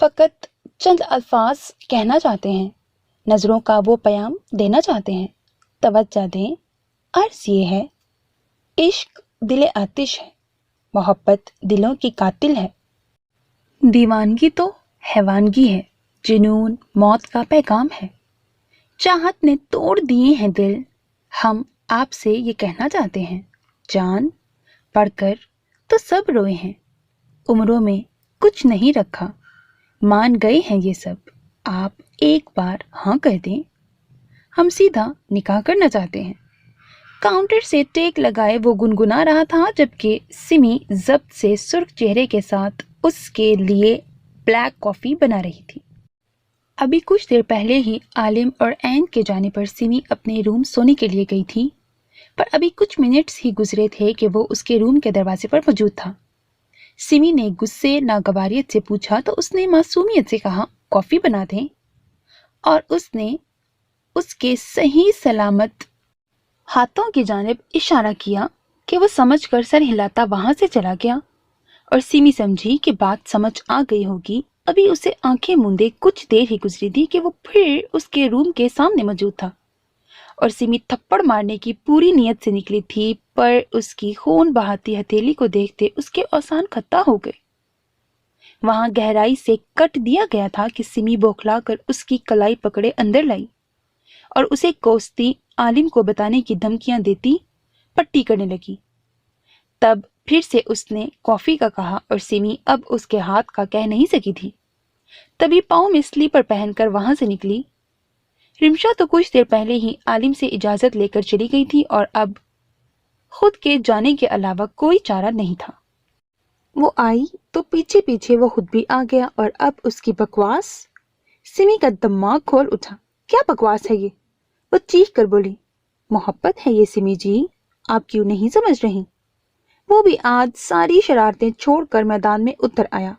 فقط چند الفاظ کہنا چاہتے ہیں، نظروں کا وہ پیام دینا چاہتے ہیں۔ توجہ دیں، عرض یہ ہے، عشق دل آتش ہے، محبت دلوں کی قاتل ہے، دیوانگی تو حیوانگی ہے، جنون موت کا پیغام ہے۔ چاہت نے توڑ دیے ہیں دل، ہم آپ سے یہ کہنا چاہتے ہیں، جان پڑھ کر تو سب روئے ہیں، عمروں میں کچھ نہیں رکھا، مان گئے ہیں یہ سب، آپ ایک بار ہاں کہہ دیں، ہم سیدھا نکاح کرنا چاہتے ہیں۔ کاؤنٹر سے ٹیک لگائے وہ گنگنا رہا تھا، جبکہ سمی ضبط سے سرخ چہرے کے ساتھ اس کے لیے بلیک کافی بنا رہی تھی۔ ابھی کچھ دیر پہلے ہی عالم اور عین کے جانے پر سمی اپنے روم سونے کے لیے گئی تھی، پر ابھی کچھ منٹس ہی گزرے تھے کہ وہ اس کے روم کے دروازے پر موجود تھا۔ سمی نے غصے ناگواریت سے پوچھا تو اس نے معصومیت سے کہا، کافی بنا دیں، اور اس نے اس کے صحیح سلامت ہاتھوں کی جانب اشارہ کیا کہ وہ سمجھ کر سر ہلاتا وہاں سے چلا گیا، اور سیمی سمجھی کہ بات سمجھ آ گئی ہوگی۔ ابھی اسے آنکھیں موندے کچھ دیر ہی گزری تھی کہ وہ پھر اس کے روم کے سامنے موجود تھا، اور سیمی تھپڑ مارنے کی پوری نیت سے نکلی تھی، پر اس کی خون بہاتی ہتھیلی کو دیکھتے اس کے اوزان کھٹا ہو گئے۔ وہاں گہرائی سے کٹ دیا گیا تھا کہ سیمی بوکھلا کر اس کی کلائی پکڑے اندر لائی اور اسے کوستی، عالم کو بتانے کی دھمکیاں دیتی، پٹی کرنے لگی۔ تب پھر سے اس نے کافی کا کہا اور سیمی اب اس کے ہاتھ کا کہہ نہیں سکی تھی۔ تبھی پاؤں میں سلیپر پہن کر وہاں سے نکلی۔ رمشا تو کچھ دیر پہلے ہی عالم سے اجازت لے کر چلی گئی تھی، اور اب خود کے جانے کے علاوہ کوئی چارہ نہیں تھا۔ وہ آئی تو پیچھے پیچھے وہ خود بھی آ گیا، اور اب اس کی بکواس، سمی کا دماغ کھول اٹھا۔ کیا بکواس ہے یہ؟ وہ چیخ کر بولی۔ محبت ہے یہ سمی جی، آپ کیوں نہیں سمجھ رہی؟ وہ بھی آج ساری شرارتیں چھوڑ کر میدان میں اتر آیا۔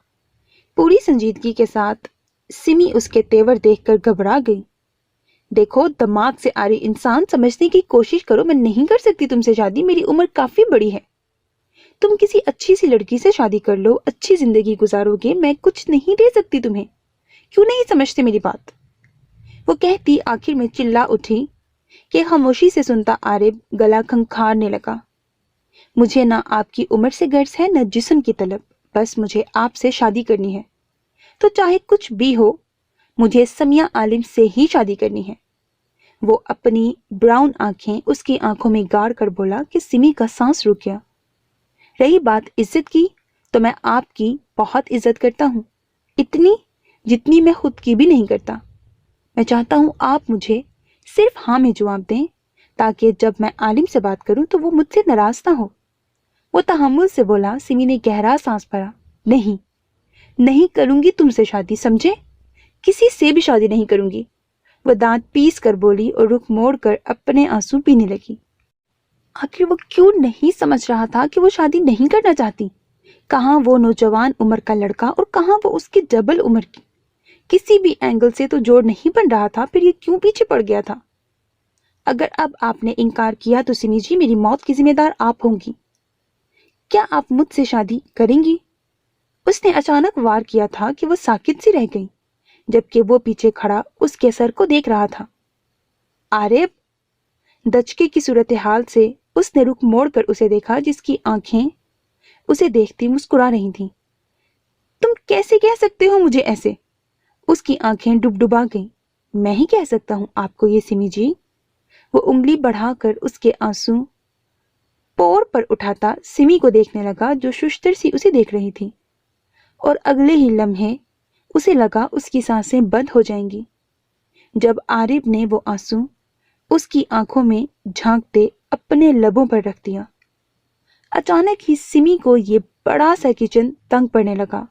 پوری سنجیدگی کے ساتھ سمی اس کے تیور دیکھ کر گھبرا گئی۔ دیکھو، دماغ سے آری انسان سمجھنے کی کوشش کرو، میں نہیں کر سکتی تم سے شادی، میری عمر کافی بڑی ہے۔ تم کسی اچھی سی لڑکی سے شادی کر لو، اچھی زندگی گزارو گے، میں کچھ نہیں دے سکتی تمہیں، کیوں نہیں سمجھتے میری بات؟ وہ کہتی آخر میں چلا اٹھی کہ خاموشی سے سنتا عارب گلا کھنکھارنے لگا۔ مجھے نہ آپ کی عمر سے غرض ہے نہ جسم کی طلب، بس مجھے آپ سے شادی کرنی ہے، تو چاہے کچھ بھی ہو، مجھے سمیہ عالم سے ہی شادی کرنی ہے۔ وہ اپنی براؤن آنکھیں اس کی آنکھوں میں گاڑ کر بولا کہ سمی کا سانس رک گیا۔ رہی بات عزت کی، تو میں آپ کی بہت عزت کرتا ہوں، اتنی جتنی میں خود کی بھی نہیں کرتا۔ میں چاہتا ہوں آپ مجھے صرف ہاں میں جواب دیں، تاکہ جب میں عالم سے بات کروں تو وہ مجھ سے ناراض نہ ہو۔ وہ تحمل سے بولا۔ سمی نے گہرا سانس بھرا۔ نہیں کروں گی تم سے شادی، سمجھے؟ کسی سے بھی شادی نہیں کروں گی، وہ دانت پیس کر بولی اور رخ موڑ کر اپنے آنسو پینے لگی۔ آخر وہ کیوں نہیں سمجھ رہا تھا کہ وہ شادی نہیں کرنا چاہتی؟ کہاں وہ نوجوان عمر کا لڑکا اور کہاں وہ اس کی ڈبل عمر کی؟ کسی بھی اینگل سے تو جوڑ نہیں بن رہا تھا، پھر یہ کیوں پیچھے پڑ گیا تھا؟ اگر اب آپ نے انکار کیا تو سمی جی، میری موت کی ذمہ دار آپ ہوں گی۔ کیا آپ مجھ سے شادی کریں گی؟ اس نے اچانک وار کیا تھا کہ وہ ساکت سی رہ گئی، جبکہ وہ پیچھے کھڑا اس کے سر کو دیکھ رہا تھا۔ عارب، دچکے کی صورتحال سے اس نے رخ موڑ کر اسے دیکھا، جس کی آنکھیں اسے دیکھتی مسکرا رہی تھیں۔ تم کیسے کہہ سکتے ہو مجھے ایسے؟ اس کی آنکھیں ڈبڈبا گئیں۔ میں ہی کہہ سکتا ہوں آپ کو یہ سمی جی؟ وہ انگلی بڑھا کر اس کے آنسو پور پر اٹھاتا سمی کو دیکھنے لگا، جو ششتر سی اسے دیکھ رہی تھی، اور اگلے ہی لمحے اسے لگا اس کی سانسیں بند ہو جائیں گی، جب عارب نے وہ آنسو اس کی آنکھوں میں جھانکتے اپنے لبوں پر رکھ دیا۔ اچانک ہی سمی کو یہ بڑا سا کچن تنگ پڑنے لگا،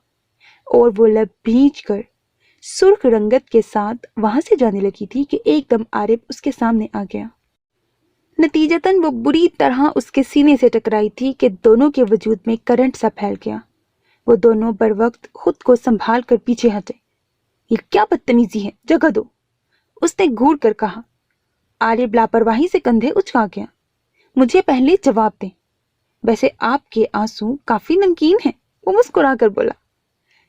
اور وہ لب بھینچ کر سرخ رنگت کے ساتھ وہاں سے جانے لگی تھی کہ ایک دم عارب اس کے سامنے آ گیا۔ نتیجتاً وہ بری طرح اس کے سینے سے ٹکرائی تھی کہ دونوں کے وجود میں کرنٹ سا پھیل گیا۔ وہ دونوں بر وقت خود کو سنبھال کر پیچھے ہٹے۔ یہ کیا بدتمیزی ہے، جگہ دو، اس نے گھور کر کہا۔ عارب لاپرواہی سے کندھے اچکا گیا۔ مجھے پہلے جواب دیں، ویسے آپ کے آنسو کافی نمکین ہیں، وہ مسکرا کر بولا۔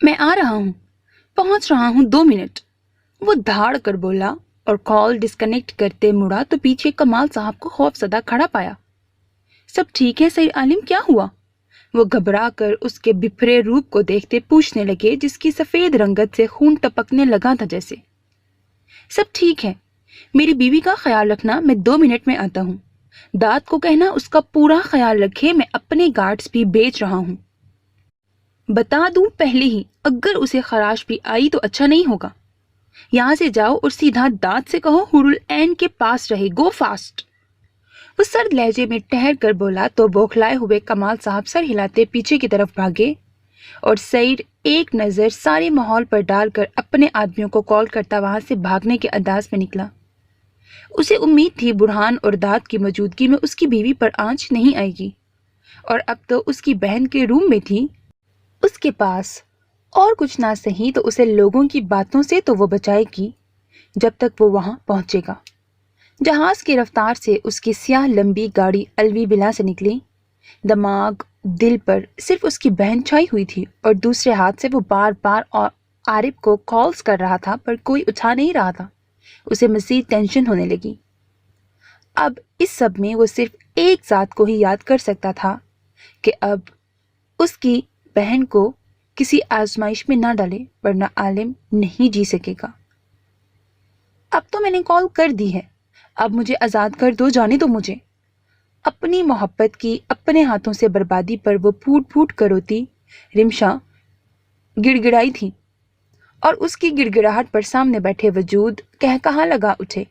میں آ رہا ہوں، پہنچ رہا ہوں 2 منٹ، وہ دھاڑ کر بولا اور کال ڈسکنیکٹ کرتے مڑا تو پیچھے کمال صاحب کو خوف زدہ کھڑا پایا۔ سب ٹھیک ہے سعید عالم، کیا ہوا؟ وہ گھبرا کر اس کے بپھرے روپ کو دیکھتے پوچھنے لگے، جس کی سفید رنگت سے خون ٹپکنے لگا تھا جیسے۔ سب ٹھیک ہے، میری بیوی کا خیال رکھنا، میں 2 منٹ میں آتا ہوں۔ داد کو کہنا اس کا پورا خیال رکھے، میں اپنے گارڈز بھی بیچ رہا ہوں۔ بتا دوں پہلے ہی، اگر اسے خراش بھی آئی تو اچھا نہیں ہوگا۔ یہاں سے جاؤ اور سیدھا داد سے کہو حور العین کے پاس رہے، گو فاسٹ۔ وہ سرد لہجے میں ٹھہر کر بولا تو بوکھلائے ہوئے کمال صاحب سر ہلاتے پیچھے کی طرف بھاگے اور سعید ایک نظر سارے ماحول پر ڈال کر اپنے آدمیوں کو کال کرتا وہاں سے بھاگنے کے انداز میں نکلا۔ اسے امید تھی برہان اور داد کی موجودگی میں اس کی بیوی پر آنچ نہیں آئے گی، اور اب تو اس کی بہن کے روم میں تھی۔ اس کے پاس اور کچھ نہ سہی تو اسے لوگوں کی باتوں سے تو وہ بچائے گی جب تک وہ وہاں پہنچے گا۔ جہاز کی رفتار سے اس کی سیاہ لمبی گاڑی الوی بلا سے نکلی۔ دماغ دل پر صرف اس کی بہن چھائی ہوئی تھی اور دوسرے ہاتھ سے وہ بار بار عارف کو کالز کر رہا تھا پر کوئی اٹھا نہیں رہا تھا۔ اسے مزید ٹینشن ہونے لگی۔ اب اس سب میں وہ صرف ایک ذات کو ہی یاد کر سکتا تھا کہ اب اس کی بہن کو کسی آزمائش میں نہ ڈالے ورنہ عالم نہیں جی سکے گا۔ اب تو میں نے کال کر دی ہے، اب مجھے آزاد کر دو، جانے دو مجھے۔ اپنی محبت کی اپنے ہاتھوں سے بربادی پر وہ پھوٹ پھوٹ کر روتی رمشا گڑ گڑائی تھی، اور اس کی گڑ گڑاہٹ پر سامنے بیٹھے وجود کہا لگا اٹھے،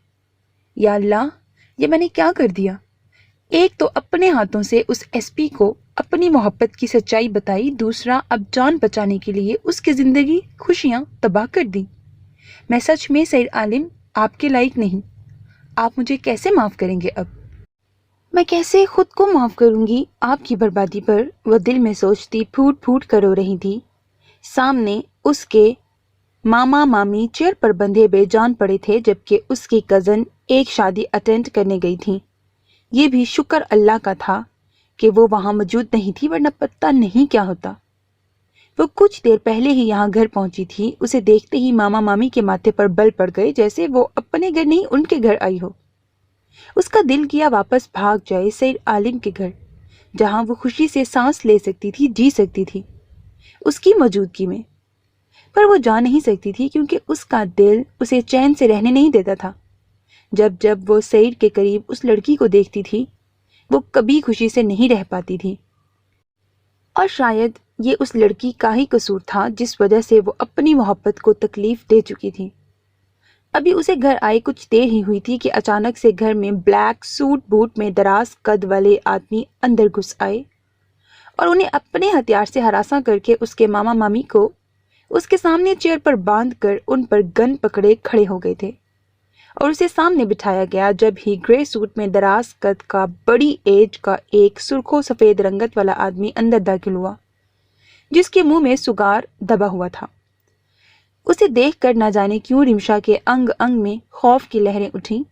یا اللہ، یہ میں نے کیا کر دیا؟ ایک تو اپنے ہاتھوں سے اس ایس پی کو اپنی محبت کی سچائی بتائی، دوسرا اب جان بچانے کے لیے اس کی زندگی خوشیاں تباہ کر دی۔ میں سچ میں سعید عالم آپ کے لائق نہیں۔ آپ مجھے کیسے معاف کریں گے؟ اب میں کیسے خود کو معاف کروں گی آپ کی بربادی پر؟ وہ دل میں سوچتی پھوٹ پھوٹ کر رو رہی تھی۔ سامنے اس کے ماما مامی چیئر پر بندھے بے جان پڑے تھے، جبکہ اس کی کزن ایک شادی اٹینڈ کرنے گئی تھی۔ یہ بھی شکر اللہ کا تھا کہ وہ وہاں موجود نہیں تھی، ورنہ پتہ نہیں کیا ہوتا۔ وہ کچھ دیر پہلے ہی یہاں گھر پہنچی تھی۔ اسے دیکھتے ہی ماما مامی کے ماتھے پر بل پڑ گئے، جیسے وہ اپنے گھر نہیں ان کے گھر آئی ہو۔ اس کا دل کیا واپس بھاگ جائے سعید عالم کے گھر، جہاں وہ خوشی سے سانس لے سکتی تھی، جی سکتی تھی اس کی موجودگی میں۔ پر وہ جا نہیں سکتی تھی کیونکہ اس کا دل اسے چین سے رہنے نہیں دیتا تھا۔ جب جب وہ سعید کے قریب اس لڑکی کو دیکھتی تھی، وہ کبھی خوشی سے نہیں رہ پاتی تھی، اور شاید یہ اس لڑکی کا ہی قصور تھا جس وجہ سے وہ اپنی محبت کو تکلیف دے چکی تھی۔ ابھی اسے گھر آئے کچھ دیر ہی ہوئی تھی کہ اچانک سے گھر میں بلیک سوٹ بوٹ میں دراز قد والے آدمی اندر گھس آئے اور انہیں اپنے ہتھیار سے ہراساں کر کے اس کے ماما مامی کو اس کے سامنے چیئر پر باندھ کر ان پر گن پکڑے کھڑے ہو گئے تھے، اور اسے سامنے بٹھایا گیا۔ جب ہی گرے سوٹ میں دراز قد کا بڑی ایج کا ایک سرخ و سفید رنگت والا آدمی اندر داخل ہوا، جس کے منہ میں سگار دبا ہوا تھا۔ اسے دیکھ کر نہ جانے کیوں رمشا کے انگ انگ میں خوف کی لہریں اٹھیں۔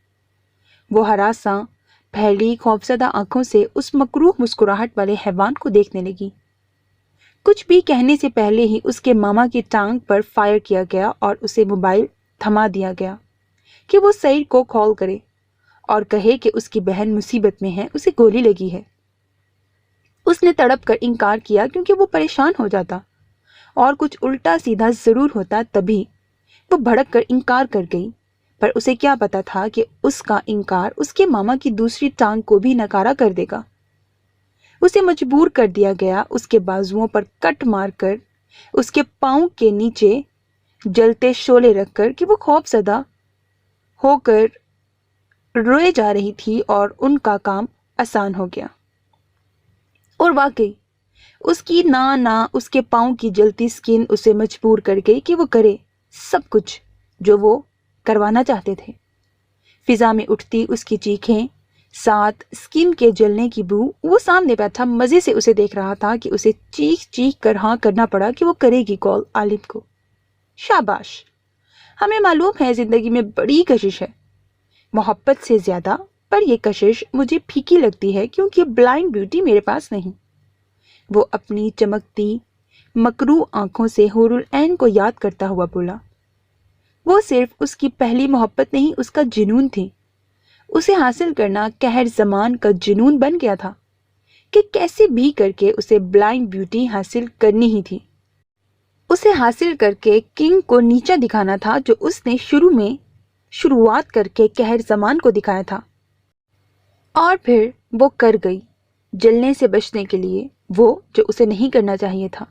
وہ ہراساں پھیلی خوفزدہ آنکھوں سے اس مکروہ مسکراہٹ والے حیوان کو دیکھنے لگی۔ کچھ بھی کہنے سے پہلے ہی اس کے ماما کی ٹانگ پر فائر کیا گیا اور اسے موبائل تھما دیا گیا کہ وہ سعید کو کال کرے اور کہے کہ اس کی بہن مصیبت میں ہے، اسے گولی لگی ہے۔ اس نے تڑپ کر انکار کیا کیونکہ وہ پریشان ہو جاتا اور کچھ الٹا سیدھا ضرور ہوتا، تبھی وہ بھڑک کر انکار کر گئی۔ پر اسے کیا پتا تھا کہ اس کا انکار اس کے ماما کی دوسری ٹانگ کو بھی نکارا کر دے گا۔ اسے مجبور کر دیا گیا اس کے بازوؤں پر کٹ مار کر، اس کے پاؤں کے نیچے جلتے شعلے رکھ کر کہ وہ خوف زدہ ہو کر روئے جا رہی تھی، اور ان کا کام آسان ہو گیا۔ اور واقعی اس کی نہ اس کے پاؤں کی جلتی سکن اسے مجبور کر گئی کہ وہ کرے سب کچھ جو وہ کروانا چاہتے تھے۔ فضا میں اٹھتی اس کی چیخیں، ساتھ سکن کے جلنے کی بو۔ وہ سامنے بیٹھا مزے سے اسے دیکھ رہا تھا کہ اسے چیخ چیخ کر ہاں کرنا پڑا کہ وہ کرے گی کال عالم کو۔ شاباش، ہمیں معلوم ہے زندگی میں بڑی کشش ہے، محبت سے زیادہ، پر یہ کشش مجھے پھیکی لگتی ہے کیونکہ بلائنڈ بیوٹی میرے پاس نہیں۔ وہ اپنی چمکتی مکروح آنکھوں سے حور العین کو یاد کرتا ہوا بولا۔ وہ صرف اس کی پہلی محبت نہیں، اس کا جنون تھی۔ اسے حاصل کرنا قہر زمان کا جنون بن گیا تھا کہ کیسے بھی کر کے اسے بلائنڈ بیوٹی حاصل کرنی ہی تھی۔ اسے حاصل کر کے کنگ کو نیچا دکھانا تھا جو اس نے شروعات کر کے قہر زمان کو دکھایا تھا، اور پھر وہ کر گئی جلنے سے بچنے کے لیے وہ جو اسے نہیں کرنا چاہیے تھا۔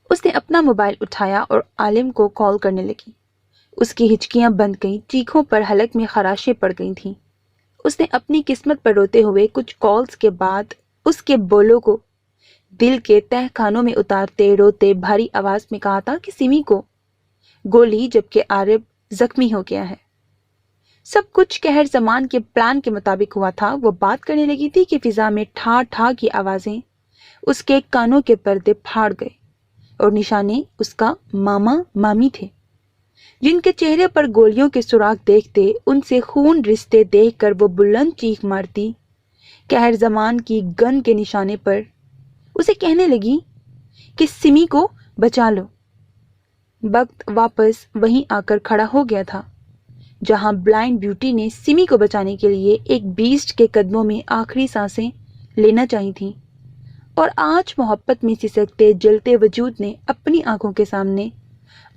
اس نے اپنا موبائل اٹھایا اور عالم کو کال کرنے لگی۔ اس کی ہچکیاں بند گئیں، چیخوں پر حلق میں خراشیں پڑ گئی تھیں۔ اس نے اپنی قسمت پر روتے ہوئے کچھ کالز کے بعد اس کے بولوں کو دل کے تہہ خانوں میں اتارتے روتے بھاری آواز میں کہا تھا کہ سمی کو گولی جبکہ عارب زخمی ہو گیا ہے۔ سب کچھ قہر زمان کے پلان کے مطابق ہوا تھا۔ وہ بات کرنے لگی تھی کہ فضا میں ٹھا ٹھا کی آوازیں اس کے کانوں کے پردے پھاڑ گئے، اور نشانے اس کا ماما مامی تھے جن کے چہرے پر گولیوں کے سراغ دیکھتے ان سے خون رشتے دیکھ کر وہ بلند چیخ مارتی قہر زمان کی گن کے نشانے پر اسے کہنے لگی کہ سمی کو بچا لو۔ وقت واپس وہیں آ کر کھڑا ہو گیا تھا جہاں بلائنڈ بیوٹی نے سمی کو بچانے کے لیے ایک بیسٹ کے قدموں میں آخری سانسیں لینا چاہی تھیں، اور آج محبت میں سسکتے جلتے وجود نے اپنی آنکھوں کے سامنے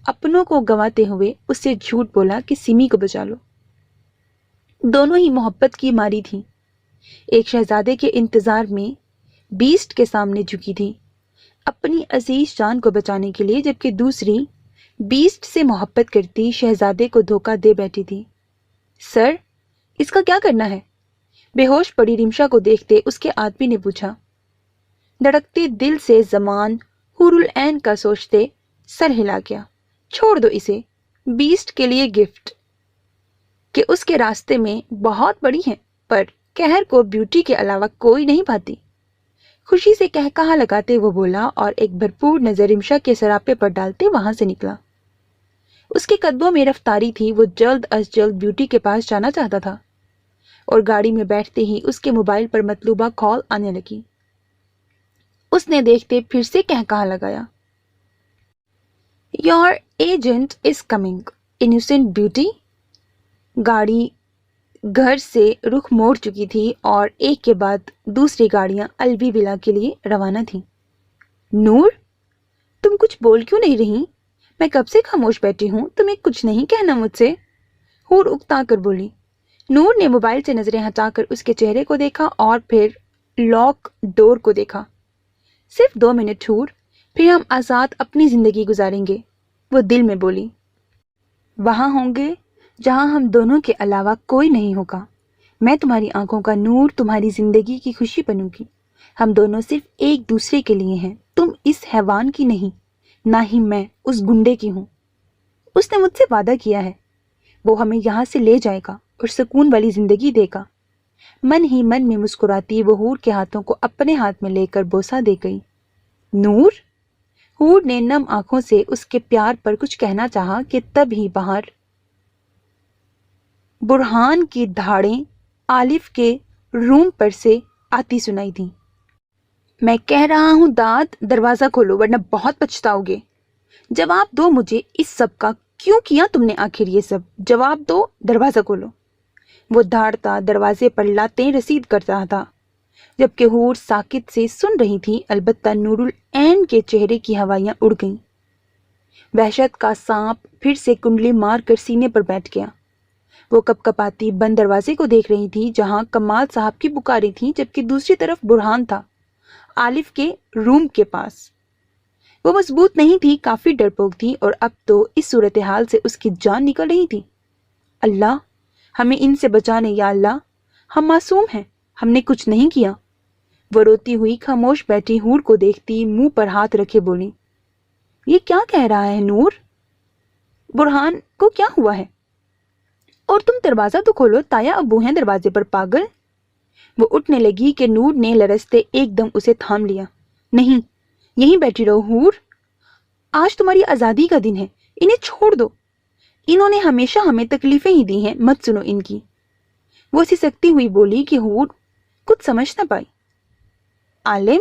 اپنوں کو گنواتے ہوئے اس سے جھوٹ بولا کہ سمی کو بچا لو۔ دونوں ہی محبت کی ماری تھیں، ایک شہزادے کے انتظار میں بیسٹ کے سامنے جھکی تھی اپنی عزیز جان کو بچانے کے لیے، جبکہ دوسری بیسٹ سے محبت کرتی شہزادے کو دھوکہ دے بیٹھی تھی۔ سر، اس کا کیا کرنا ہے؟ بے ہوش پڑی رمشا کو دیکھتے اس کے آدمی نے پوچھا۔ دھڑکتے دل سے زمان حور العین کا سوچتے سر ہلا گیا۔ چھوڑ دو اسے، بیسٹ کے لیے گفٹ کہ اس کے راستے میں بہت بڑی ہیں، پر قہر کو بیوٹی کے علاوہ کوئی نہیں پاتی۔ خوشی سے کہا لگاتے وہ بولا، اور ایک بھرپور نظر رمشا کے سراپے پر ڈالتے وہاں سے نکلا۔ اس کے قدموں میں رفتاری تھی، وہ جلد از جلد بیوٹی کے پاس جانا چاہتا تھا، اور گاڑی میں بیٹھتے ہی اس کے موبائل پر مطلوبہ کال آنے لگی۔ اس نے دیکھتے پھر سے کہا لگایا، your agent is coming innocent beauty. گاڑی گھر سے رخ موڑ چکی تھی اور ایک کے بعد دوسری گاڑیاں الوی ولا کے لیے روانہ تھیں۔ نور، تم کچھ بول کیوں نہیں رہی؟ میں کب سے خاموش بیٹھی ہوں، تمہیں کچھ نہیں کہنا مجھ سے؟ حور اکتا کر بولی۔ نور نے موبائل سے نظریں ہٹا کر اس کے چہرے کو دیکھا اور پھر لاک ڈور کو دیکھا۔ صرف 2 منٹ حور، پھر ہم آزاد اپنی زندگی گزاریں گے، وہ دل میں بولی۔ وہاں ہوں گے جہاں ہم دونوں کے علاوہ کوئی نہیں ہوگا۔ میں تمہاری آنکھوں کا نور، تمہاری زندگی کی خوشی بنوں گی۔ ہم دونوں صرف ایک دوسرے کے لیے ہیں، تم اس حیوان کی نہیں، نہ ہی میں اس گنڈے کی ہوں۔ اس نے مجھ سے وعدہ کیا ہے، وہ ہمیں یہاں سے لے جائے گا اور سکون والی زندگی دے گا۔ من ہی من میں مسکراتی وہ حور کے ہاتھوں کو اپنے ہاتھ میں لے کر بوسہ دے گئی۔ نور، حور نے نم آنکھوں سے اس کے پیار پر کچھ کہنا چاہا کہ تب ہی باہر برہان کی دھاڑیں آلف کے روم پر سے آتی سنائی دیں۔ میں کہہ رہا ہوں داد، دروازہ کھولو ورنہ بہت پچھتاؤ گے۔ جواب دو مجھے، اس سب کا کیوں کیا تم نے آخر یہ سب؟ جواب دو، دروازہ کھولو۔ وہ دھاڑتا دروازے پر لاتیں رسید کر رہا تھا، جبکہ حور ساکت سے سن رہی تھی، البتہ نور العین کے چہرے کی ہوائیاں اڑ گئیں۔ وحشت کا سانپ پھر سے کنڈلی مار کر سینے پر بیٹھ گیا۔ وہ کپ کپاتی بند دروازے کو دیکھ رہی تھی جہاں کمال صاحب کی پکاریں تھیں، جبکہ دوسری طرف برہان تھا آلف کے روم کے پاس۔ وہ مضبوط نہیں تھی، کافی ڈرپوک تھی، اور اب تو اس صورتحال سے اس کی جان نکل رہی تھی۔ اللہ ہمیں ان سے بچانے، یا اللہ، ہم معصوم ہیں، ہم نے کچھ نہیں کیا۔ وہ روتی ہوئی خاموش بیٹھی حور کو دیکھتی منہ پر ہاتھ رکھے بولی، یہ کیا کہہ رہا ہے نور؟ برہان کو کیا ہوا ہے؟ اور تم دروازہ تو کھولو، تایا ابو ہیں دروازے پر، پاگل۔ وہ اٹھنے لگی کہ نور نے لرزتے ایک دم اسے تھام لیا۔ نہیں، یہیں بیٹھی رہو حور، آج تمہاری آزادی کا دن ہے، انہیں چھوڑ دو۔ انہوں نے ہمیشہ ہمیں تکلیفیں ہی دی ہیں، مت سنو ان کی۔ وہ سسکتی ہوئی بولی کہ حور کچھ سمجھ نہ پائی۔ عالم،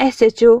SHO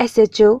SHO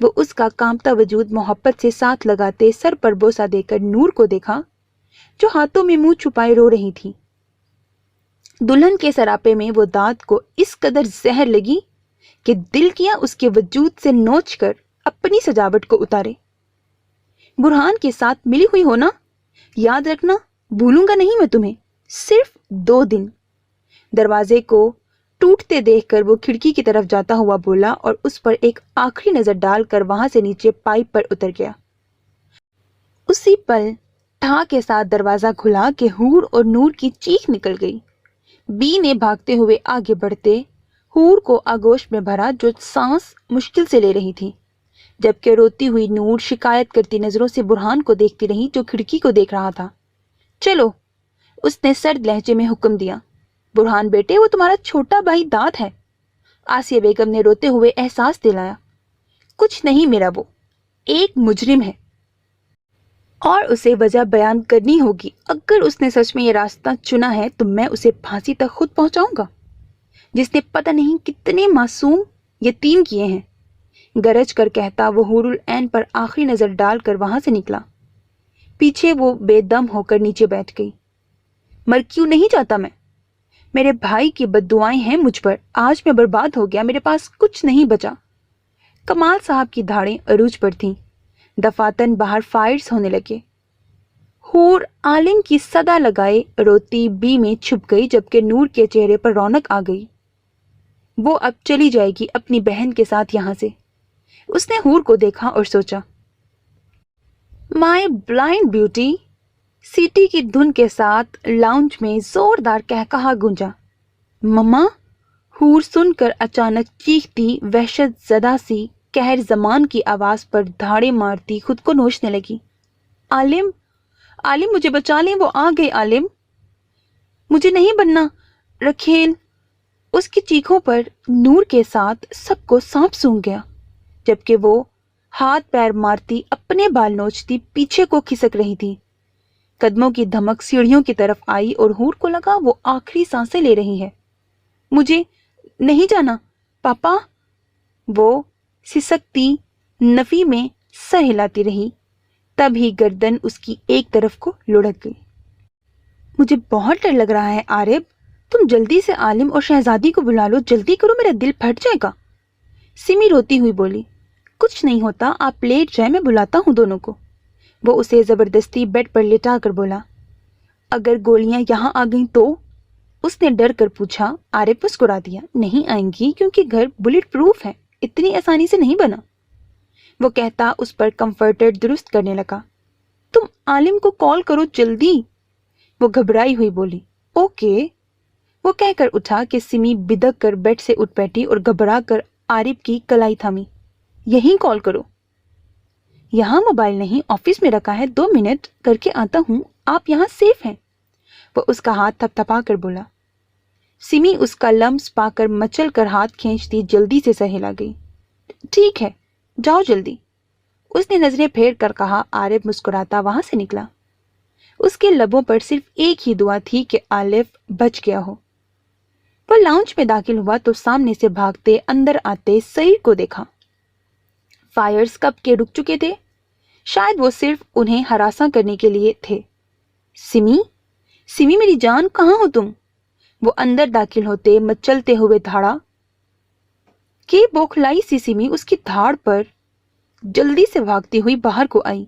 وہ اس کا کانپتا وجود محبت سے ساتھ لگاتے سر پر بوسہ دے کر نور کو دیکھا جو ہاتھوں میں منہ چھپائے رو رہی تھی۔ دلہن کے سراپے میں وہ دانت کو اس قدر زہر لگی کہ دل کیا اس کے وجود سے نوچ کر اپنی سجاوٹ کو اتارے۔ برہان کے ساتھ ملی ہوئی ہو نا؟ یاد رکھنا، بھولوں گا نہیں میں تمہیں، صرف 2 دن۔ دروازے کو ٹوٹتے دیکھ کر وہ کھڑکی کی طرف جاتا ہوا بولا اور اس پر ایک آخری نظر ڈال کر وہاں سے نیچے پائپ پر اتر گیا۔ اسی پل ٹھا کے ساتھ دروازہ کھلا کہ حور اور نور کی چیخ نکل گئی۔ بی نے بھاگتے ہوئے آگے بڑھتے حور کو آغوش میں بھرا جو سانس مشکل سے لے رہی تھی، جبکہ روتی ہوئی نور شکایت کرتی نظروں سے برہان کو دیکھتی رہی جو کھڑکی کو دیکھ رہا تھا۔ چلو، اس نے سرد لہجے میں حکم دیا۔ برہان بیٹے، وہ تمہارا چھوٹا بھائی داد ہے، آسیہ بیگم نے روتے ہوئے احساس دلایا۔ کچھ نہیں میرا، وہ ایک مجرم ہے اور اسے وجہ بیان کرنی ہوگی۔ اگر اس نے سچ میں یہ راستہ چنا ہے تو میں اسے پھانسی تک خود پہنچاؤں گا، جس نے پتہ نہیں کتنے معصوم یتیم کیے ہیں۔ گرج کر کہتا وہ حور العین پر آخری نظر ڈال کر وہاں سے نکلا۔ پیچھے وہ بے دم ہو کر نیچے بیٹھ گئی۔ مر کیوں نہیں جاتا میں؟ میرے بھائی کی بددعائیں ہیں مجھ پر، آج میں برباد ہو گیا، میرے پاس کچھ نہیں بچا۔ کمال صاحب کی دھاڑیں عروج پر تھیں، دفاتن باہر فائرز ہونے لگے۔ حور عالم کی صدا لگائے روتی بی میں چھپ گئی، جبکہ نور کے چہرے پر رونق آ گئی۔ وہ اب چلی جائے گی اپنی بہن کے ساتھ یہاں سے۔ اس نے حور کو دیکھا اور سوچا، مائی بلائنڈ بیوٹی۔ سیٹی کی دھن کے ساتھ لاؤنج میں زوردار کہکہا گونجا۔ مما! حور سن کر اچانک چیختی وحشت زدہ سی قہر زمان کی آواز پر دھاڑے مارتی خود کو نوچنے لگی۔ عالم! عالم مجھے بچا لیں، وہ آ گئے عالم! مجھے نہیں بننا، رکھیل! اس کی چیخوں پر نور کے ساتھ سب کو سانپ سونگھ گیا، جبکہ وہ ہاتھ پیر مارتی اپنے بال نوچتی پیچھے کو کھسک رہی تھی۔ قدموں کی دھمک سیڑھیوں کی طرف آئی اور حور کو لگا وہ آخری سانسیں لے رہی ہے۔ مجھے نہیں جانا پاپا! وہ سسکتی نفی میں سر ہلاتی رہی، تب ہی گردن اس کی ایک طرف کو لڑک گئی۔ مجھے بہت ڈر لگ رہا ہے عارب، تم جلدی سے عالم اور شہزادی کو بلا لو، جلدی کرو، میرا دل پھٹ جائے گا۔ سمی روتی ہوئی بولی۔ کچھ نہیں ہوتا، آپ لیٹ جائیں، میں بلاتا ہوں دونوں کو۔ وہ اسے زبردستی بیڈ پر لٹا کر بولا۔ اگر گولیاں یہاں آ گئیں تو؟ اس نے ڈر کر پوچھا۔ عارف مسکرا دیا۔ نہیں آئیں گی کیونکہ گھر بلٹ پروف ہے، اتنی آسانی سے نہیں بنا۔ وہ کہتا اس پر کمفرٹر درست کرنے لگا۔ تم عالم کو کال کرو جلدی، وہ گھبرائی ہوئی بولی۔ اوکے، وہ کہہ کر اٹھا کہ سمی بدک کر بیڈ سے اٹھ بیٹھی اور گھبرا کر عارف کی کلائی تھامی۔ یہیں کال کرو۔ یہاں موبائل نہیں، آفس میں رکھا ہے، 2 منٹ کر کے آتا ہوں، آپ یہاں سیف ہیں، وہ اس کا ہاتھ تھپ تھپا کر بولا۔ سمی اس کا لمس پا کر مچل کر ہاتھ کھینچتی جلدی سے سر ہلا گئی۔ ٹھیک ہے، جاؤ جلدی، اس نے نظریں پھیر کر کہا۔ عارف مسکراتا وہاں سے نکلا۔ اس کے لبوں پر صرف ایک ہی دعا تھی کہ عارف بچ گیا ہو۔ وہ لاؤنج میں داخل ہوا تو سامنے سے بھاگتے اندر آتے سعید کو دیکھا۔ فائرز کب کے رک چکے تھے، شاید وہ صرف انہیں ہراساں کرنے کے لیے تھے۔ سمی! سمی میری جان، کہاں ہو تم؟ وہ اندر داخل ہوتے مچلتے ہوئے دھاڑا کہ بوکھلائی سی سمی اس کی دھاڑ پر جلدی سے بھاگتی ہوئی باہر کو آئی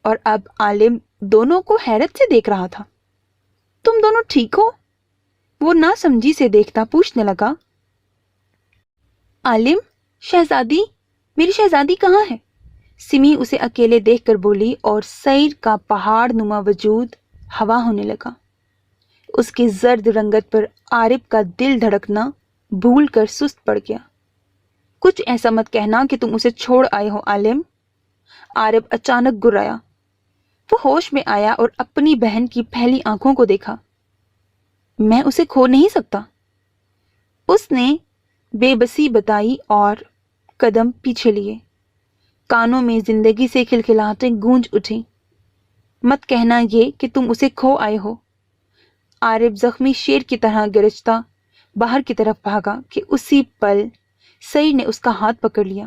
اور اب عالم دونوں کو حیرت سے دیکھ رہا تھا۔ تم دونوں ٹھیک ہو؟ وہ نہ سمجھی سے دیکھتا پوچھنے لگا۔ عالم، شہزادی، میری شہزادی کہاں ہے؟ سمی اسے اکیلے دیکھ کر بولی اور سیر کا پہاڑ نما وجود ہوا ہونے لگا۔ اس کی زرد رنگت پر عارف کا دل دھڑکنا بھول کر سست پڑ گیا۔ کچھ ایسا مت کہنا کہ تم اسے چھوڑ آئے ہو عالم، عارف اچانک گرایا۔ وہ ہوش میں آیا اور اپنی بہن کی پھیلی آنکھوں کو دیکھا۔ میں اسے کھو نہیں سکتا، اس نے بے بسی بتائی اور قدم پیچھے لیے۔ کانوں میں زندگی سے کھلکھلاہٹیں گونج اٹھی۔ مت کہنا یہ کہ تم اسے کھو آئے ہو، عارف زخمی شیر کی طرح گرجتا باہر کی طرف بھاگا کہ اسی پل سعید نے اس کا ہاتھ پکڑ لیا۔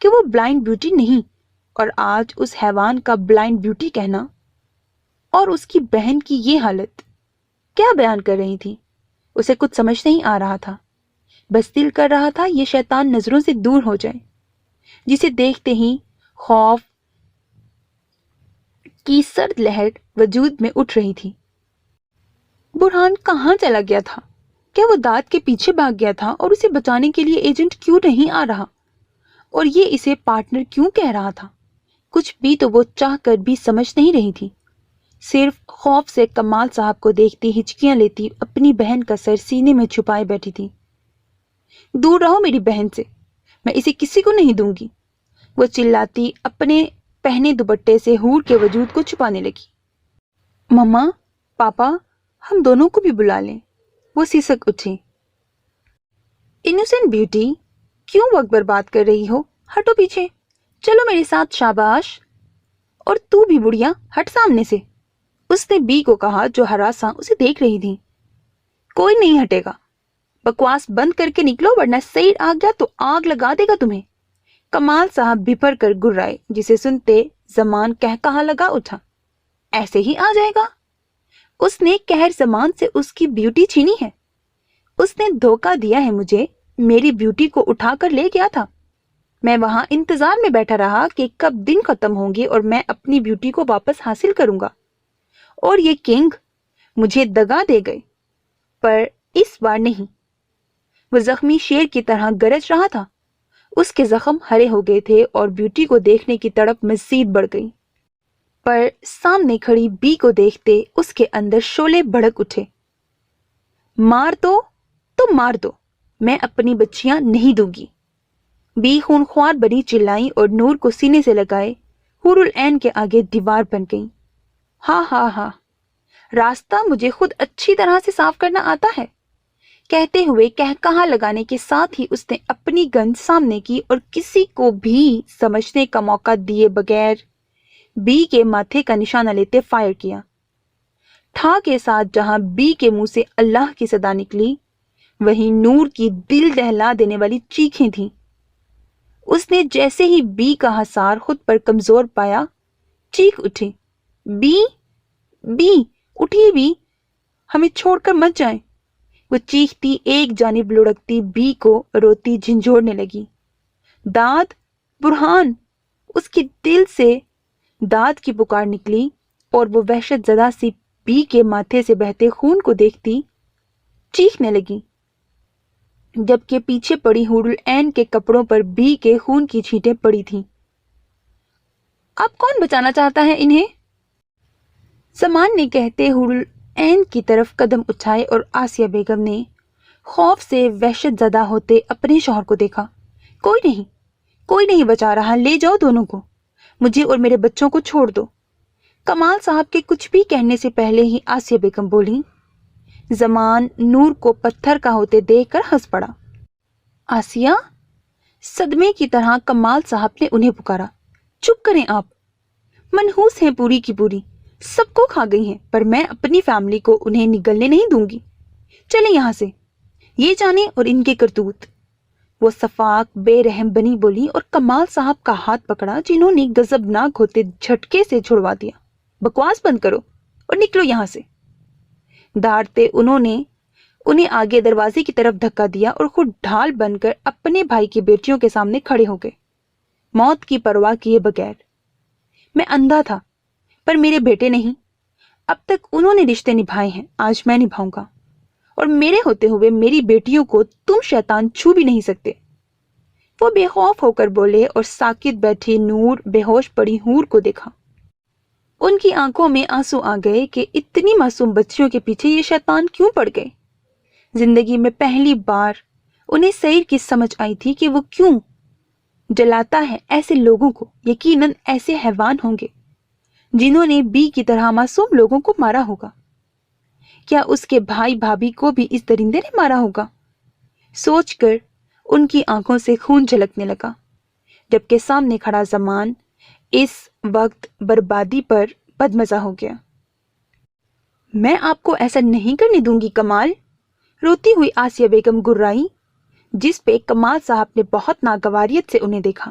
کہ وہ بلائنڈ بیوٹی نہیں، اور آج اس حیوان کا بلائنڈ بیوٹی کہنا اور اس کی بہن کی یہ حالت کیا بیان کر رہی تھی؟ اسے کچھ سمجھ نہیں آ رہا تھا، بس دل کر رہا تھا یہ شیطان نظروں سے دور ہو جائے، جسے دیکھتے ہی خوف کی سرد لہر وجود میں اٹھ رہی تھی۔ برہان کہاں چلا گیا تھا؟ کیا وہ داد کے پیچھے بھاگ گیا تھا اور اسے بچانے کے لیے ایجنٹ کیوں نہیں آ رہا؟ اور یہ اسے پارٹنر کیوں کہہ رہا تھا؟ کچھ بھی تو وہ چاہ کر بھی سمجھ نہیں رہی تھی، صرف خوف سے کمال صاحب کو دیکھتی ہچکیاں لیتی اپنی بہن کا سر سینے میں چھپائے بیٹھی تھی۔ دور رہو میری بہن سے، میں اسے کسی کو نہیں دوں گی، وہ چلاتی اپنے پہنے دوپٹے سے حور کے وجود کو چھپانے لگی۔ مما، پاپا، ہم دونوں کو بھی بلا لیں، وہ سسک اٹھی۔ انوسینٹ بیوٹی، کیوں وقت برباد کر رہی ہو؟ ہٹو پیچھے، چلو میرے ساتھ، شاباش۔ اور تو بھی بڑھیا، ہٹ سامنے سے، اس نے بی کو کہا جو ہراساں اسے دیکھ رہی تھی۔ کوئی نہیں ہٹے گا، بکواس بند کر کے نکلو ورنہ سعید آ گیا تو آگ لگا دے گا تمہیں۔ کمال صاحب بھپر کر گرائے، جسے سنتے زمان کہا لگا اٹھا۔ ایسے ہی آ جائے گا؟ اس نے قہر زمان سے اس کی بیوٹی چھینی ہے، اس نے دھوکہ دیا ہے مجھے، میری بیوٹی کو اٹھا کر لے گیا تھا، میں وہاں انتظار میں بیٹھا رہا کہ کب دن ختم ہوں گے اور میں اپنی بیوٹی کو واپس حاصل کروں گا، اور یہ کنگ مجھے دگا دے گئے، پر اس بار نہیں۔ وہ زخمی شیر کی طرح گرج رہا تھا، اس کے زخم ہرے ہو گئے تھے اور بیوٹی کو دیکھنے کی تڑپ مزید بڑھ گئی، پر سامنے کھڑی بی کو دیکھتے اس کے اندر شعلے بھڑک اٹھے۔ مار دو تو مار دو، میں اپنی بچیاں نہیں دوں گی، بی خونخوار بنی چلائی اور نور کو سینے سے لگائے حور العین کے آگے دیوار بن گئی۔ ہاں ہاں ہاں، راستہ مجھے خود اچھی طرح سے صاف کرنا آتا ہے، کہتے ہوئے کہا لگانے کے ساتھ ہی اس نے اپنی گن سامنے کی اور کسی کو بھی سمجھنے کا موقع دیے بغیر بی کے ماتھے کا نشانہ لیتے فائر کیا۔ ٹھا کے ساتھ جہاں بی کے منہ سے اللہ کی صدا نکلی، وہیں نور کی دل دہلا دینے والی چیخیں تھیں۔ اس نے جیسے ہی بی کا حصار خود پر کمزور پایا، چیخ اٹھی، بی بی اٹھیے، بی ہمیں چھوڑ کر مت جائیں۔ وہ چیختی ایک جانب لڑکتی بی کو روتی جھنجھوڑنے لگی۔ داد، برہان، اس کے دل سے داد کی پکار نکلی اور وہ وحشت زدہ سی بی کے ماتھے سے بہتے خون کو دیکھتی چیخنے لگی، جبکہ پیچھے پڑی حور العین کے کپڑوں پر بی کے خون کی چھینٹیں پڑی تھیں۔ اب کون بچانا چاہتا ہے انہیں؟ زمان نے کہتے حور العین کی طرف قدم اٹھائے اور آسیہ بیگم نے خوف سے وحشت زدہ ہوتے اپنے شوہر کو دیکھا۔ کوئی نہیں بچا رہا، لے جاؤ دونوں کو، مجھے اور میرے بچوں کو چھوڑ دو۔ کمال صاحب کے کچھ بھی کہنے سے پہلے ہی آسیہ بیگم بولی۔ زمان نور کو پتھر کا ہوتے دیکھ کر ہنس پڑا۔ آسیہ، صدمے کی طرح کمال صاحب نے انہیں پکارا۔ چپ کریں آپ، منحوس ہیں پوری کی پوری، سب کو کھا گئی ہیں، پر میں اپنی فیملی کو انہیں نگلنے نہیں دوں گی، چلیں یہاں سے، یہ جانیں اور ان کے کرتوت۔ وہ صفاق بے رحم بنی بولی اور کمال صاحب کا ہاتھ پکڑا، جنہوں نے غضبناک ہوتے جھٹکے سے چھڑوا دیا۔ بکواس بند کرو اور نکلو یہاں سے۔ دھاڑتے انہوں نے انہیں آگے دروازے کی طرف دھکا دیا اور خود ڈھال بن کر اپنے بھائی کی بیٹیوں کے سامنے کھڑے ہو گئے، موت کی پرواہ کیے بغیر۔ میں اندھا تھا، پر میرے بیٹے نہیں، اب تک انہوں نے رشتے نبھائے ہیں، آج میں نبھاؤں گا، اور میرے ہوتے ہوئے میری بیٹیوں کو تم شیطان چھو بھی نہیں سکتے۔ وہ بے خوف ہو کر بولے اور ساکت بیٹھی نور بے ہوش پڑی حور کو دیکھا۔ ان کی آنکھوں میں آنسو آ گئے کہ اتنی معصوم بچیوں کے پیچھے یہ شیطان کیوں پڑ گئے۔ زندگی میں پہلی بار انہیں سعید کی سمجھ آئی تھی کہ وہ کیوں جلاتا ہے ایسے لوگوں کو، یقیناً ایسے حیوان ہوں گے جنہوں نے بی کی طرح معصوم لوگوں کو مارا ہوگا۔ کیا اس کے بھائی بھابھی کو بھی اس درندے نے مارا ہوگا؟ سوچ کر ان کی آنکھوں سے خون جھلکنے لگا، جبکہ سامنے کھڑا زمان اس وقت بربادی پر بدمزہ ہو گیا۔ میں آپ کو ایسا نہیں کرنے دوں گی کمال، روتی ہوئی آسیہ بیگم گرائی، جس پہ کمال صاحب نے بہت ناگواریت سے انہیں دیکھا۔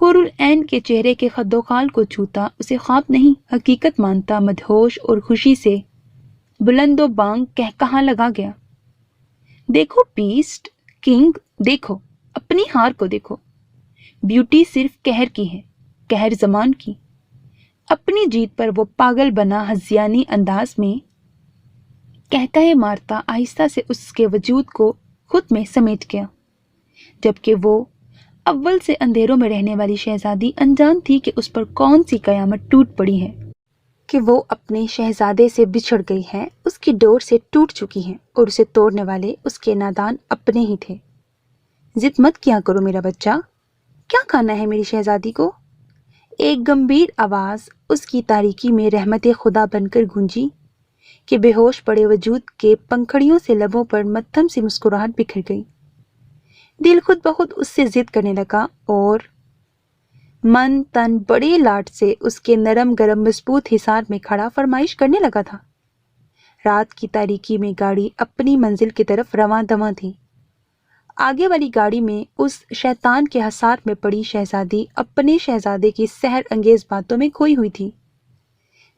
حور العین کے چہرے کے خد و خال کو چھوتا اسے خواب نہیں حقیقت مانتا مدہوش اور خوشی سے بلند و بانگ کہا لگا گیا، دیکھو بیسٹ کنگ، دیکھو اپنی ہار کو دیکھو، بیوٹی صرف قہر کی ہے، قہر زمان کی۔ اپنی جیت پر وہ پاگل بنا ہذیانی انداز میں کہکہے مارتا آہستہ سے اس کے وجود کو خود میں سمیٹ گیا، جبکہ وہ اول سے اندھیروں میں رہنے والی شہزادی انجان تھی کہ اس پر کون سی قیامت ٹوٹ پڑی ہے، کہ وہ اپنے شہزادے سے بچھڑ گئی ہے، اس کی ڈور سے ٹوٹ چکی ہے اور اسے توڑنے والے اس کے نادان اپنے ہی تھے۔ ضد مت کیا کرو میرا بچہ، کیا کھانا ہے میری شہزادی کو؟ ایک گمبھیر آواز اس کی تاریکی میں رحمت خدا بن کر گونجی کہ بے ہوش پڑے وجود کے پنکھڑیوں سے لبوں پر مدھم سی مسکراہٹ بکھر گئی۔ دل خود بخود اس سے ضد کرنے لگا اور من تن بڑے لاٹ سے اس کے نرم گرم مضبوط حصار میں کھڑا فرمائش کرنے لگا تھا۔ رات کی تاریکی میں گاڑی اپنی منزل کی طرف رواں دواں تھی۔ آگے والی گاڑی میں اس شیطان کے حصار میں پڑی شہزادی اپنے شہزادے کی سحر انگیز باتوں میں کھوئی ہوئی تھی،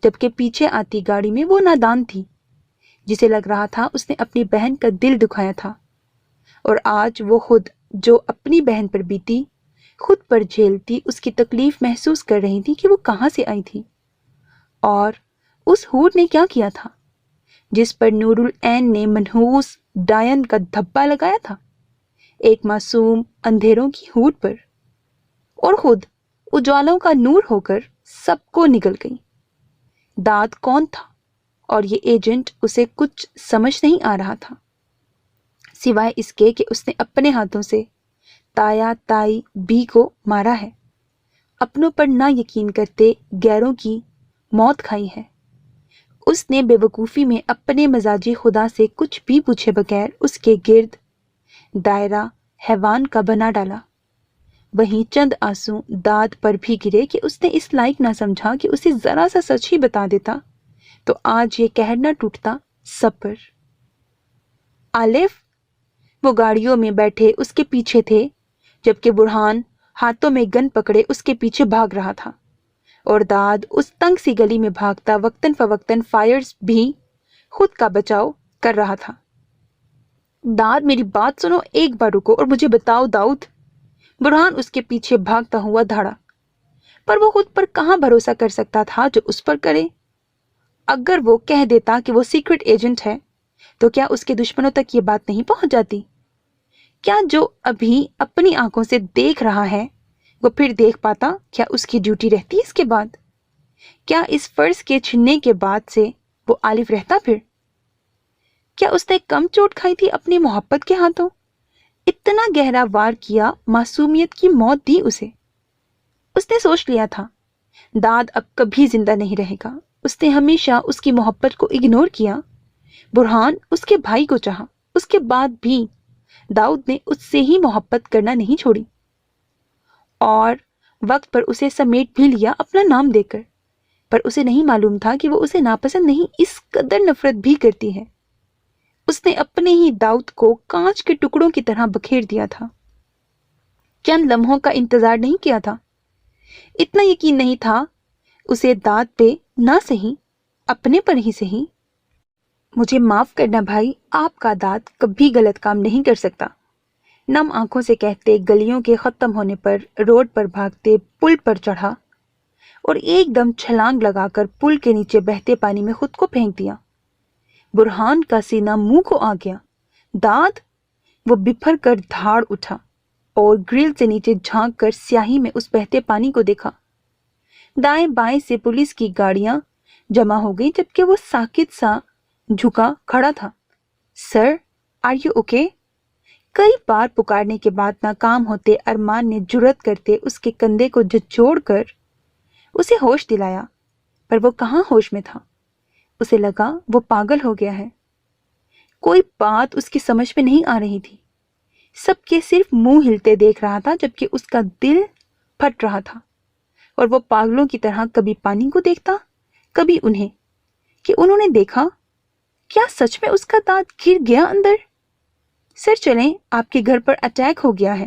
جبکہ پیچھے آتی گاڑی میں وہ نادان تھی جسے لگ رہا تھا اس نے اپنی بہن کا دل دکھایا تھا، اور آج وہ خود جو اپنی بہن پر بیتی، خود پر جھیلتی اس کی تکلیف محسوس کر رہی تھی کہ وہ کہاں سے آئی تھی، اور اس حور نے کیا کیا تھا جس پر نور العین نے منحوس ڈائن کا دھبا لگایا تھا، ایک معصوم اندھیروں کی حور پر، اور خود اجالوں کا نور ہو کر سب کو نگل گئی۔ داد کون تھا اور یہ ایجنٹ اسے کچھ سمجھ نہیں آ رہا تھا، سوائے اس کے کہ اس نے اپنے ہاتھوں سے تایا تائی بی کو مارا ہے، اپنوں پر نہ یقین کرتے غیروں کی موت کھائی ہے۔ اس نے بے وقوفی میں اپنے مزاجی خدا سے کچھ بھی پوچھے بغیر اس کے گرد دائرہ حیوان کا بنا ڈالا۔ وہیں چند آنسو داد پر بھی گرے کہ اس نے اس لائق نہ سمجھا کہ اسے ذرا سا سچ ہی بتا دیتا تو آج یہ قہر نہ ٹوٹتا سب پر۔ آلف، وہ گاڑیوں میں بیٹھے اس کے پیچھے تھے، جبکہ برہان ہاتھوں میں گن پکڑے اس کے پیچھے بھاگ رہا تھا، اور داد اس تنگ سی گلی میں بھاگتا وقتاً فوقتاً فائرز بھی خود کا بچاؤ کر رہا تھا۔ داد، میری بات سنو، ایک بار رکو اور مجھے بتاؤ داؤد۔ برہان اس کے پیچھے بھاگتا ہوا دھاڑا، پر وہ خود پر کہاں بھروسہ کر سکتا تھا جو اس پر کرے۔ اگر وہ کہہ دیتا کہ وہ سیکرٹ ایجنٹ ہے تو کیا اس کے دشمنوں تک یہ بات نہیں پہنچ جاتی؟ کیا جو ابھی اپنی آنکھوں سے دیکھ رہا ہے وہ پھر دیکھ پاتا؟ کیا اس کی ڈیوٹی رہتی اس کے بعد؟ کیا اس فرض کے چھننے کے بعد سے وہ آلف رہتا پھر؟ کیا اس نے کم چوٹ کھائی تھی اپنی محبت کے ہاتھوں؟ اتنا گہرا وار کیا، معصومیت کی موت دی اسے۔ اس نے سوچ لیا تھا داد اب کبھی زندہ نہیں رہے گا۔ اس نے ہمیشہ اس کی محبت کو اگنور کیا۔ برہان اس کے بھائی کو چاہا، اس کے بعد بھی داؤد نے اس سے ہی محبت کرنا نہیں چھوڑی، اور وقت پر اسے سمیٹ بھی لیا اپنا نام دے کر، پر اسے نہیں معلوم تھا کہ وہ اسے ناپسند نہیں، اس قدر نفرت بھی کرتی ہے۔ اس نے اپنے ہی داؤد کو کانچ کے ٹکڑوں کی طرح بکھیر دیا تھا۔ چند لمحوں کا انتظار نہیں کیا تھا، اتنا یقین نہیں تھا اسے داد پہ، نہ صحیح اپنے پر ہی صحیح۔ مجھے معاف کرنا بھائی، آپ کا داد کبھی غلط کام نہیں کر سکتا، نم آنکھوں سے کہتے گلیوں کے ختم ہونے پر روڈ پر بھاگتے پل پر چڑھا اور ایک دم چھلانگ لگا کر پل کے نیچے بہتے پانی میں خود کو پھینک دیا۔ برہان کا سینہ منہ کو آ گیا۔ داد! وہ بپھر کر دھاڑ اٹھا اور گرل سے نیچے جھانک کر سیاہی میں اس بہتے پانی کو دیکھا۔ دائیں بائیں سے پولیس کی گاڑیاں جمع ہو گئی، جبکہ وہ ساکت سا جھکا کھڑا تھا۔ سر، آر یو اوکے؟ کئی بار پکارنے کے بعد ناکام ہوتے ارمان نے جرأت کرتے اس کے کندھے کو جھنجھوڑ کر اسے ہوش دلایا، پر وہ کہاں ہوش میں تھا۔ اسے لگا وہ پاگل ہو گیا ہے۔ کوئی بات اس کی سمجھ میں نہیں آ رہی تھی، سب کے صرف منہ ہلتے دیکھ رہا تھا، جبکہ اس کا دل پھٹ رہا تھا، اور وہ پاگلوں کی طرح کبھی پانی کو دیکھتا، کبھی انہیں، کہ انہوں نے دیکھا۔ کیا سچ میں اس کا دانت گر گیا اندر؟ سر چلیں، آپ کے گھر پر اٹیک ہو گیا ہے۔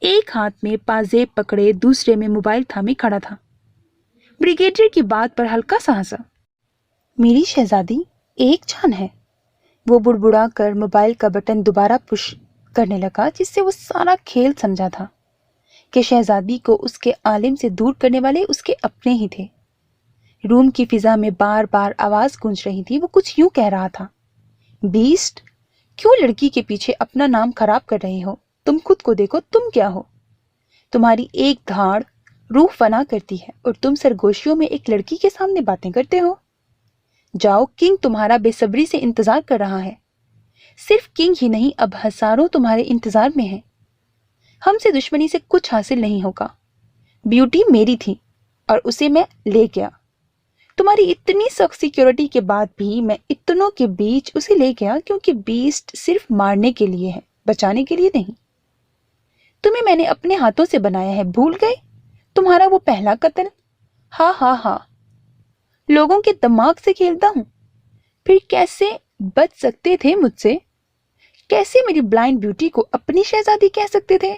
ایک ہاتھ میں پازیب پکڑے دوسرے میں موبائل تھامے کھڑا تھا۔ بریگیڈیئر کی بات پر ہلکا سا ہنسا۔ میری شہزادی ایک جان ہے۔ وہ بڑبڑا کر موبائل کا بٹن دوبارہ پش کرنے لگا، جس سے وہ سارا کھیل سمجھا تھا کہ شہزادی کو اس کے عالم سے دور کرنے والے اس کے اپنے ہی تھے۔ روم کی فضا میں بار بار آواز گونج رہی تھی۔ وہ کچھ یوں کہہ رہا تھا: بیسٹ، کیوں لڑکی کے پیچھے اپنا نام خراب کر رہے ہو؟ تم خود کو دیکھو، تم کیا ہو؟ تمہاری ایک دھاڑ روح فنا کرتی ہے اور تم سرگوشیوں میں ایک لڑکی کے سامنے باتیں کرتے ہو۔ جاؤ، کنگ تمہارا بے صبری سے انتظار کر رہا ہے۔ صرف کنگ ہی نہیں، اب ہزاروں تمہارے انتظار میں ہیں۔ ہم سے دشمنی سے کچھ حاصل نہیں ہوگا۔ بیوٹی میری تھی اور اسے میں لے گیا۔ تمہاری اتنی سخت سیکیورٹی کے بعد بھی میں اتنوں کے بیچ اسے لے گیا، کیونکہ بیسٹ صرف مارنے کے لیے ہے، بچانے کے لیے نہیں۔ تمہیں میں نے اپنے ہاتھوں سے بنایا ہے، بھول گئے؟ تمہارا وہ پہلا قتل۔ ہاں ہاں ہاں، لوگوں کے دماغ سے کھیلتا ہوں۔ پھر کیسے بچ سکتے تھے مجھ سے؟ کیسے میری بلائنڈ بیوٹی کو اپنی شہزادی کہہ سکتے تھے؟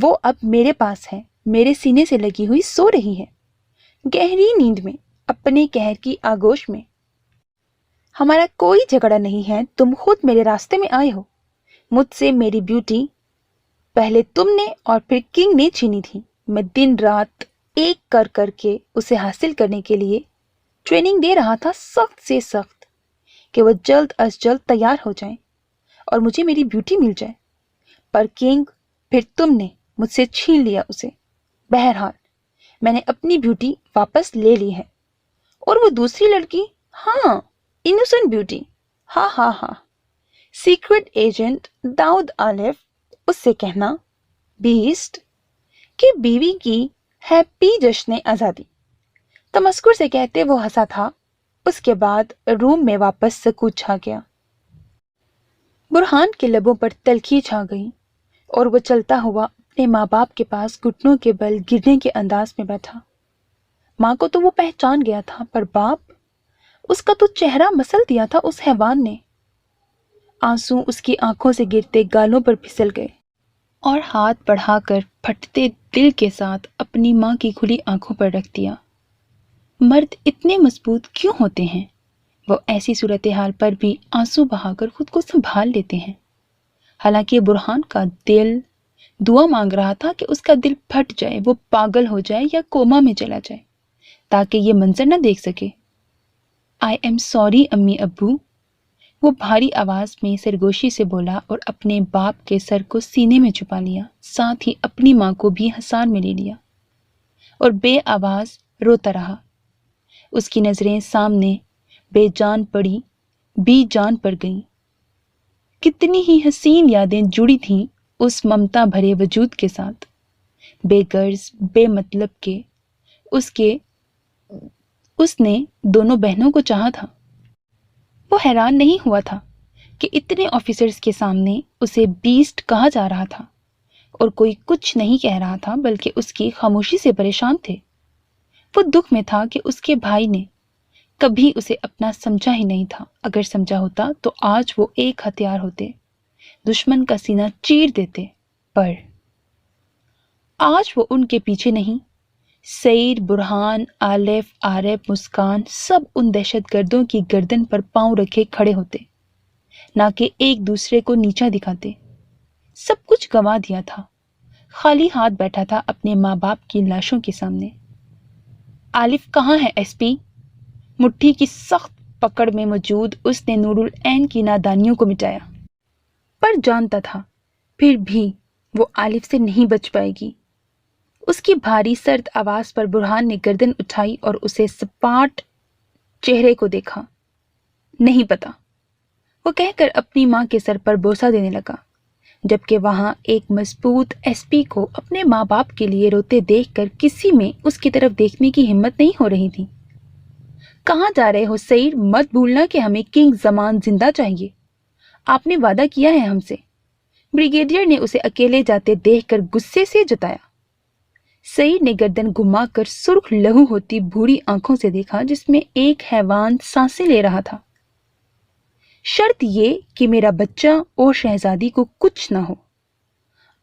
وہ اب میرے پاس ہے، میرے سینے سے لگی ہوئی سو رہی ہے، گہری نیند میں، اپنے قہر کی آگوش میں۔ ہمارا کوئی جھگڑا نہیں ہے، تم خود میرے راستے میں آئے ہو۔ مجھ سے میری بیوٹی پہلے تم نے اور پھر کنگ نے چھینی تھی۔ میں دن رات ایک کر کر کے اسے حاصل کرنے کے لیے ٹریننگ دے رہا تھا، سخت سے سخت، کہ وہ جلد از جلد تیار ہو جائیں اور مجھے میری بیوٹی مل جائے۔ پر کنگ، پھر تم نے مجھ سے چھین لیا اسے۔ بہرحال میں نے اپنی بیوٹی واپس لے لی ہے۔ اور وہ دوسری لڑکی، ہاں، انوسنٹ بیوٹی، ہاں ہاں ہاں، سیکرٹ ایجنٹ داؤد آلف، اس سے کہنا بیسٹ کہ بیوی کی ہیپی جشن آزادی۔ تمسکر سے کہتے وہ ہنسا تھا۔ اس کے بعد روم میں واپس سکوت چھا گیا۔ برہان کے لبوں پر تلخی چھا گئی اور وہ چلتا ہوا اپنے ماں باپ کے پاس گھٹنوں کے بل گرنے کے انداز میں بیٹھا۔ ماں کو تو وہ پہچان گیا تھا، پر باپ، اس کا تو چہرہ مسل دیا تھا اس حیوان نے۔ آنسو اس کی آنکھوں سے گرتے گالوں پر پھسل گئے اور ہاتھ بڑھا کر پھٹتے دل کے ساتھ اپنی ماں کی کھلی آنکھوں پر رکھ دیا۔ مرد اتنے مضبوط کیوں ہوتے ہیں؟ وہ ایسی صورتحال پر بھی آنسو بہا کر خود کو سنبھال لیتے ہیں۔ حالانکہ برہان کا دل دعا مانگ رہا تھا کہ اس کا دل پھٹ جائے، وہ پاگل ہو جائے یا کوما میں چلا جائے، تاکہ یہ منظر نہ دیکھ سکے۔ آئی ایم سوری امی ابو، وہ بھاری آواز میں سرگوشی سے بولا اور اپنے باپ کے سر کو سینے میں چھپا لیا، ساتھ ہی اپنی ماں کو بھی حصار میں لے لیا اور بے آواز روتا رہا۔ اس کی نظریں سامنے بے جان پڑی، بی جان پڑ گئیں۔ کتنی ہی حسین یادیں جڑی تھیں اس ممتا بھرے وجود کے ساتھ، بے غرض، بے مطلب کے۔ اس نے دونوں بہنوں کو چاہا تھا۔ وہ حیران نہیں ہوا تھا کہ اتنے آفیسرز کے سامنے اسے بیسٹ کہا جا رہا تھا اور کوئی کچھ نہیں کہہ رہا تھا، بلکہ اس کی خاموشی سے پریشان تھے۔ وہ دکھ میں تھا کہ اس کے بھائی نے کبھی اسے اپنا سمجھا ہی نہیں تھا۔ اگر سمجھا ہوتا تو آج وہ ایک ہتھیار ہوتے، دشمن کا سینہ چیر دیتے، پر آج وہ ان کے پیچھے نہیں۔ سعید، برہان، آلف، عارف، مسکان، سب ان دہشت گردوں کی گردن پر پاؤں رکھے کھڑے ہوتے، نہ کہ ایک دوسرے کو نیچا دکھاتے۔ سب کچھ گنوا دیا تھا، خالی ہاتھ بیٹھا تھا اپنے ماں باپ کی لاشوں کے سامنے۔ آلف کہاں ہے ایس پی؟ مٹھی کی سخت پکڑ میں موجود اس نے نور العین کی نادانیوں کو مٹایا، پر جانتا تھا پھر بھی وہ آلف سے نہیں بچ پائے گی۔ اس کی بھاری سرد آواز پر برہان نے گردن اٹھائی اور اسے سپاٹ چہرے کو دیکھا۔ نہیں پتا، وہ کہہ کر اپنی ماں کے سر پر بوسہ دینے لگا، جبکہ وہاں ایک مضبوط ایس پی کو اپنے ماں باپ کے لیے روتے دیکھ کر کسی میں اس کی طرف دیکھنے کی ہمت نہیں ہو رہی تھی۔ کہاں جا رہے ہو سعید؟ مت بھولنا کہ ہمیں کنگ زمان زندہ چاہیے، آپ نے وعدہ کیا ہے ہم سے۔ بریگیڈیئر نے اسے اکیلے جاتے دیکھ کر غصے سے جتایا۔ سعید نے گردن گھما کر سرخ لہو ہوتی بھوری آنکھوں سے دیکھا، جس میں ایک حیوان سانسیں لے رہا تھا۔ شرط یہ کہ میرا بچہ اور شہزادی کو کچھ نہ ہو۔